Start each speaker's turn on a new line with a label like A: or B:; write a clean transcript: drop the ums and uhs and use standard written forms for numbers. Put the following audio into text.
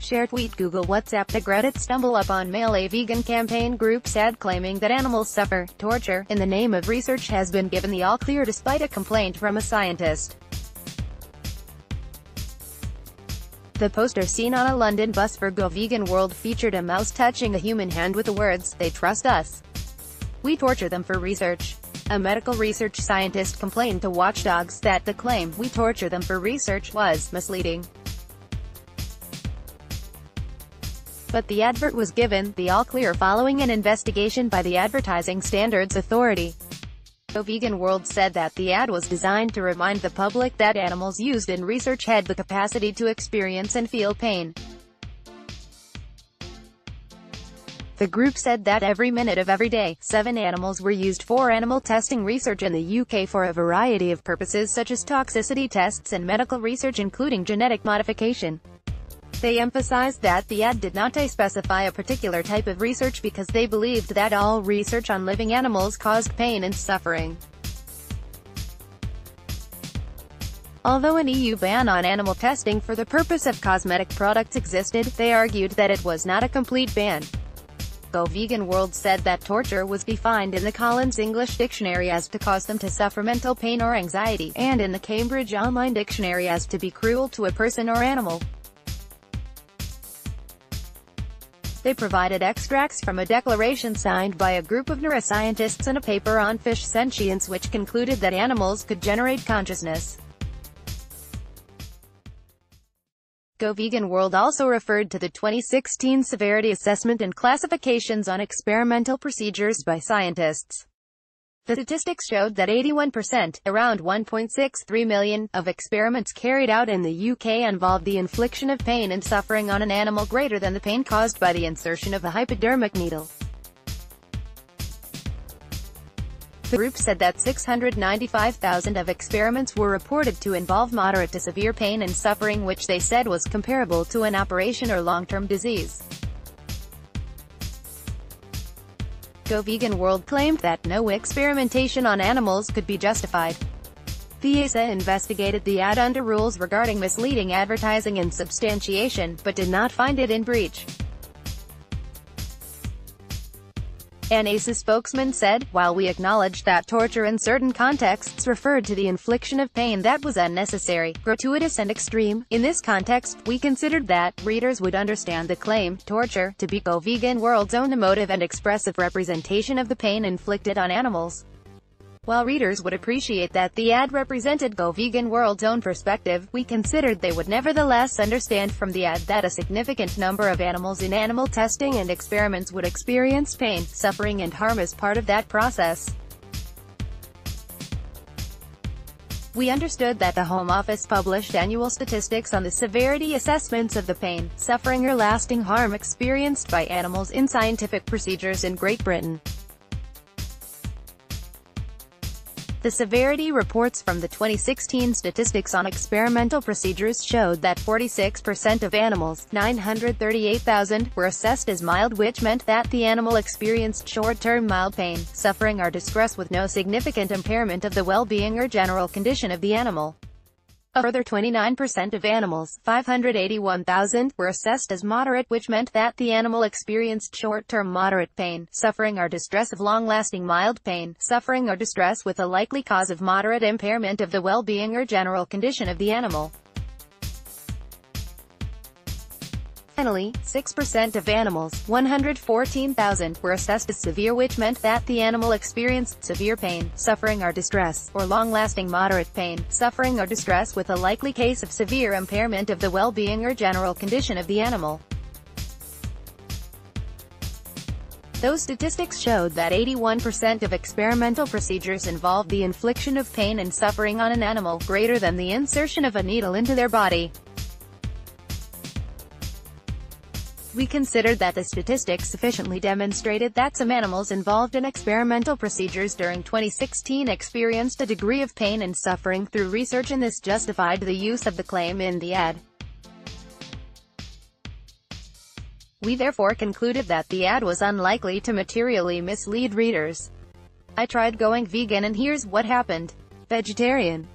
A: Share tweet Google WhatsApp The Reddit stumble upon mail A vegan campaign group's ad claiming that animals suffer torture in the name of research has been given the all-clear despite a complaint from a scientist. The poster seen on a London bus for Go Vegan World featured a mouse touching a human hand with the words, "They trust us. We torture them for research." A medical research scientist complained to Watchdogs that the claim, "We torture them for research," was misleading. But the advert was given the all-clear following an investigation by the Advertising Standards Authority. Go Vegan World said that the ad was designed to remind the public that animals used in research had the capacity to experience and feel pain. The group said that every minute of every day, 7 animals were used for animal testing research in the UK for a variety of purposes such as toxicity tests and medical research including genetic modification. They emphasized that the ad did not specify a particular type of research because they believed that all research on living animals caused pain and suffering. Although an EU ban on animal testing for the purpose of cosmetic products existed, they argued that it was not a complete ban. Go Vegan World said that torture was defined in the Collins English Dictionary as to cause them to suffer mental pain or anxiety, and in the Cambridge Online Dictionary as to be cruel to a person or animal. They provided extracts from a declaration signed by a group of neuroscientists and a paper on fish sentience which concluded that animals could generate consciousness. Go Vegan World also referred to the 2016 severity assessment and classifications on experimental procedures by scientists. The statistics showed that 81%, around 1.63 million, of experiments carried out in the UK involved the infliction of pain and suffering on an animal greater than the pain caused by the insertion of a hypodermic needle. The group said that 695,000 of experiments were reported to involve moderate to severe pain and suffering, which they said was comparable to an operation or long-term disease. Go Vegan World claimed that no experimentation on animals could be justified. The ASA investigated the ad under rules regarding misleading advertising and substantiation, but did not find it in breach. An ASA spokesman said, "While we acknowledge that torture in certain contexts referred to the infliction of pain that was unnecessary, gratuitous and extreme, in this context, we considered that readers would understand the claim, torture, to be Go Vegan World's own emotive and expressive representation of the pain inflicted on animals. While readers would appreciate that the ad represented Go Vegan World's own perspective, we considered they would nevertheless understand from the ad that a significant number of animals in animal testing and experiments would experience pain, suffering and harm as part of that process. We understood that the Home Office published annual statistics on the severity assessments of the pain, suffering or lasting harm experienced by animals in scientific procedures in Great Britain. The severity reports from the 2016 statistics on experimental procedures showed that 46% of animals, 938,000, were assessed as mild, which meant that the animal experienced short-term mild pain, suffering or distress with no significant impairment of the well-being or general condition of the animal. A further 29% of animals, 581,000, were assessed as moderate, which meant that the animal experienced short-term moderate pain, suffering or distress of long-lasting mild pain, suffering or distress with a likely cause of moderate impairment of the well-being or general condition of the animal. Finally, 6% of animals, 114,000, were assessed as severe, which meant that the animal experienced severe pain, suffering or distress, or long-lasting moderate pain, suffering or distress with a likely case of severe impairment of the well-being or general condition of the animal. Those statistics showed that 81% of experimental procedures involved the infliction of pain and suffering on an animal, greater than the insertion of a needle into their body. We considered that the statistics sufficiently demonstrated that some animals involved in experimental procedures during 2016 experienced a degree of pain and suffering through research, and this justified the use of the claim in the ad. We therefore concluded that the ad was unlikely to materially mislead readers. I tried going vegan and here's what happened. Vegetarian.